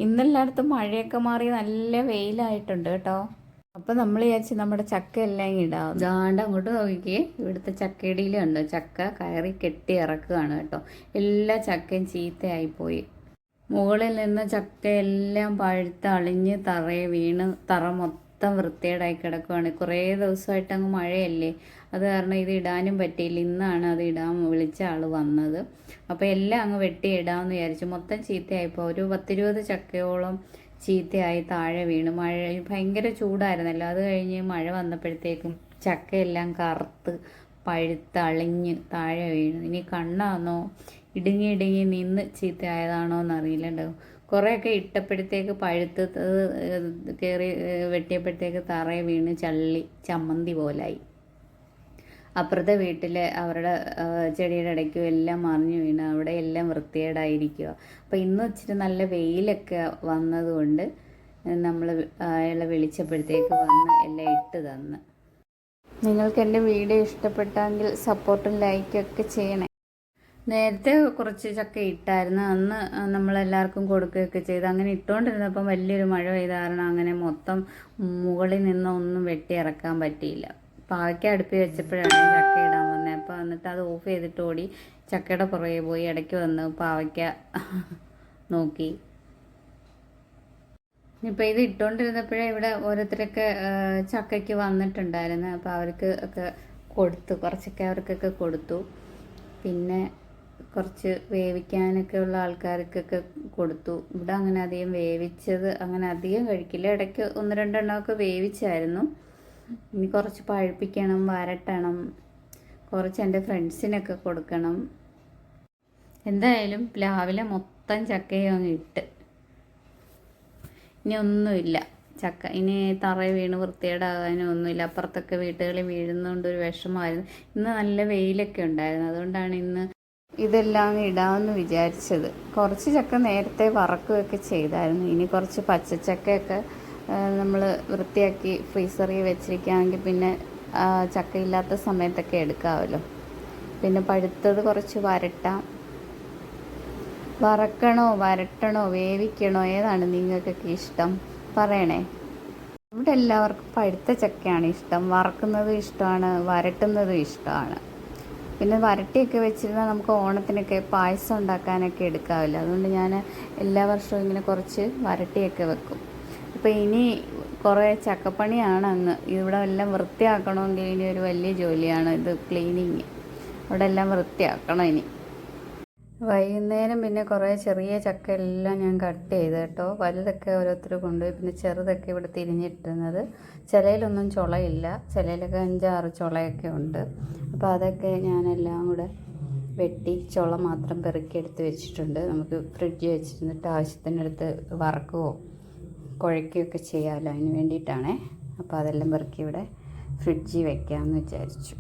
ഇന്നെല്ലായിടത്തും മഴയൊക്കെ മാറി നല്ല വെയിലായിട്ടുണ്ട് കേട്ടോ. അപ്പോൾ നമ്മൾ വിചാരിച്ച് നമ്മുടെ ചക്ക എല്ലാം ഇടാം. ദാണ്ട് അങ്ങോട്ട് നോക്കിക്കേ, ഇവിടുത്തെ ചക്കയിടയിലുണ്ട് ചക്ക കയറി കെട്ടി ഇറക്കുകയാണ് കേട്ടോ. എല്ലാ ചക്കയും ചീത്തയായിപ്പോയി. മുകളിൽ നിന്ന് ചക്കയെല്ലാം പഴുത്ത് അളിഞ്ഞ് തറയെ വീണ് തറ മൊത്തം വൃത്തികേടായി കിടക്കുകയാണ്. കുറേ ദിവസമായിട്ട് അങ്ങ് മഴയല്ലേ, അത് കാരണം ഇത് ഇടാനും പറ്റിയില്ല. ഇന്നാണ് അത് ഇടാൻ വിളിച്ച ആൾ വന്നത്. അപ്പോൾ എല്ലാം അങ്ങ് വെട്ടി ഇടാമെന്ന് വിചാരിച്ചു. മൊത്തം ചീത്തയായിപ്പോൾ ഒരു 10-20 ചക്കയോളം ചീത്തയായി താഴെ വീണു. മഴ ഭയങ്കര ചൂടായിരുന്നല്ലോ, അത് കഴിഞ്ഞ് മഴ വന്നപ്പോഴത്തേക്കും ചക്കയെല്ലാം കറുത്ത് പഴുത്ത് അളിഞ്ഞ് താഴെ വീണു. ഇനി കണ്ണാന്നോ ഇടുങ്ങി ഇടുങ്ങി നിന്ന് ചീത്തയായതാണോ എന്നറിയില്ലല്ലോ. കുറേയൊക്കെ ഇട്ടപ്പോഴത്തേക്ക് പഴുത്ത് കയറി വെട്ടിയപ്പോഴത്തേക്ക് തറയെ വീണ് ചള്ളി ചമ്മന്തി പോലായി. അപ്പുറത്തെ വീട്ടിലെ അവരുടെ ചെടിയുടെ ഇടയ്ക്കും എല്ലാം മറിഞ്ഞു വീണ് അവിടെ എല്ലാം വൃത്തികേടായിരിക്കുക. അപ്പോൾ ഇന്ന് ഇച്ചിരി നല്ല വെയിലൊക്കെ വന്നതുകൊണ്ട് നമ്മൾ അയാളെ വിളിച്ചപ്പോഴത്തേക്ക് വന്ന് എല്ലാം ഇട്ട് തന്ന്. നിങ്ങൾക്ക് എൻ്റെ വീഡിയോ ഇഷ്ടപ്പെട്ടെങ്കിൽ സപ്പോർട്ടും ലൈക്കൊക്കെ ചെയ്യണേ. നേരത്തെ കുറച്ച് ചക്ക ഇട്ടായിരുന്നു, അന്ന് നമ്മളെല്ലാവർക്കും കൊടുക്കുകയൊക്കെ ചെയ്ത്. അങ്ങനെ ഇട്ടുകൊണ്ടിരുന്നപ്പം വലിയൊരു മഴ പെയ്ത കാരണം അങ്ങനെ മൊത്തം മുകളിൽ നിന്നൊന്നും വെട്ടി ഇറക്കാൻ പറ്റിയില്ല. പാവയ്ക്ക അടുപ്പിൽ വെച്ചപ്പോഴാണ് ചക്ക ഇടാൻ വന്നത്. അപ്പോൾ എന്നിട്ട് അത് ഓഫ് ചെയ്തിട്ട് ഓടി ചക്കയുടെ പുറകെ പോയി. ഇടയ്ക്ക് വന്ന് പാവയ്ക്ക നോക്കി. ഇപ്പോൾ ഇത് ഇട്ടുകൊണ്ടിരുന്നപ്പോഴേ ഇവിടെ ഓരോരുത്തരൊക്കെ ചക്കയ്ക്ക് വന്നിട്ടുണ്ടായിരുന്നു. അപ്പോൾ അവർക്ക് ഒക്കെ കൊടുത്തു, കുറച്ചൊക്കെ അവർക്കൊക്കെ കൊടുത്തു. പിന്നെ കുറച്ച് വേവിക്കാനൊക്കെ ഉള്ള ആൾക്കാർക്കൊക്കെ കൊടുത്തു. ഇവിടെ അങ്ങനെ അധികം വേവിച്ചത് അങ്ങനെ അധികം കഴിക്കില്ല. ഇടയ്ക്ക് 1-2 എണ്ണമൊക്കെ വേവിച്ചായിരുന്നു. ഇനി കുറച്ച് പഴുപ്പിക്കണം, വരട്ടണം, കുറച്ച് എൻ്റെ ഫ്രണ്ട്സിനൊക്കെ കൊടുക്കണം. എന്തായാലും രാവിലെ മൊത്തം ചക്കയും അങ്ങ് ഇട്ട്. ഇനി ഒന്നുമില്ല ചക്ക, ഇനി തറയിൽ വീണ് വൃത്തികേടാകാനും ഒന്നുമില്ല. അപ്പുറത്തൊക്കെ വീട്ടുകളിൽ വീഴുന്നതുകൊണ്ട് ഒരു വിഷമമായിരുന്നു. ഇന്ന് നല്ല വെയിലൊക്കെ ഉണ്ടായിരുന്നു, അതുകൊണ്ടാണ് ഇന്ന് ഇതെല്ലാം ഇടാമെന്ന് വിചാരിച്ചത്. കുറച്ച് ചക്ക നേരത്തെ വറക്കുകയൊക്കെ ചെയ്തായിരുന്നു. ഇനി കുറച്ച് പച്ചച്ചക്കയൊക്കെ നമ്മൾ വൃത്തിയാക്കി ഫ്രീസറിൽ വെച്ചിരിക്കുകയാണെങ്കിൽ പിന്നെ ചക്കയില്ലാത്ത സമയത്തൊക്കെ എടുക്കാമല്ലോ. പിന്നെ പഴുത്തത് കുറച്ച് വരട്ടാം. വറക്കണോ വരട്ടണോ വേവിക്കണോ ഏതാണ് നിങ്ങൾക്കൊക്കെ ഇഷ്ടം പറയണേ. ഇവിടെ എല്ലാവർക്കും പഴുത്ത ചക്കയാണ് ഇഷ്ടം. വറക്കുന്നതും ഇഷ്ടമാണ്, വരട്ടുന്നതും ഇഷ്ടമാണ്. പിന്നെ വരട്ടിയൊക്കെ വെച്ചിരുന്നാൽ നമുക്ക് ഓണത്തിനൊക്കെ പായസം ഉണ്ടാക്കാനൊക്കെ എടുക്കാമല്ലോ. അതുകൊണ്ട് ഞാൻ എല്ലാ വർഷവും ഇങ്ങനെ കുറച്ച് വരട്ടിയൊക്കെ വെക്കും. അപ്പോൾ ഇനി കുറേ ചക്കപ്പണിയാണ് അങ്ങ്. ഇവിടെ എല്ലാം വൃത്തിയാക്കണമെങ്കിൽ ഇനി ഒരു വലിയ ജോലിയാണ് ഇത്, ക്ലീനിങ്. അവിടെ എല്ലാം വൃത്തിയാക്കണം ഇനി. വൈകുന്നേരം പിന്നെ കുറേ ചെറിയ ചക്ക എല്ലാം ഞാൻ കട്ട് ചെയ്ത് കേട്ടോ. വലുതൊക്കെ ഓരോരുത്തർ കൊണ്ടുപോയി, പിന്നെ ചെറുതൊക്കെ ഇവിടെ തിരിഞ്ഞിട്ടുന്നത്. ചിലയിലൊന്നും ചുളയില്ല, ചിലയിലൊക്കെ 5-6 ചുളയൊക്കെ ഉണ്ട്. അപ്പോൾ അതൊക്കെ ഞാനെല്ലാം കൂടെ വെട്ടി ചുള മാത്രം പെറുക്കിയെടുത്ത് വെച്ചിട്ടുണ്ട്. നമുക്ക് ഫ്രിഡ്ജിൽ വെച്ചിരുന്നിട്ട് ആവശ്യത്തിനടുത്ത് വറക്കുകയോ കുഴയ്ക്കുകയൊക്കെ ചെയ്യാമല്ലോ, അതിന് വേണ്ടിയിട്ടാണേ. അപ്പോൾ അതെല്ലാം പെറുക്കി ഇവിടെ ഫ്രിഡ്ജിൽ വെക്കാമെന്ന് വിചാരിച്ചു.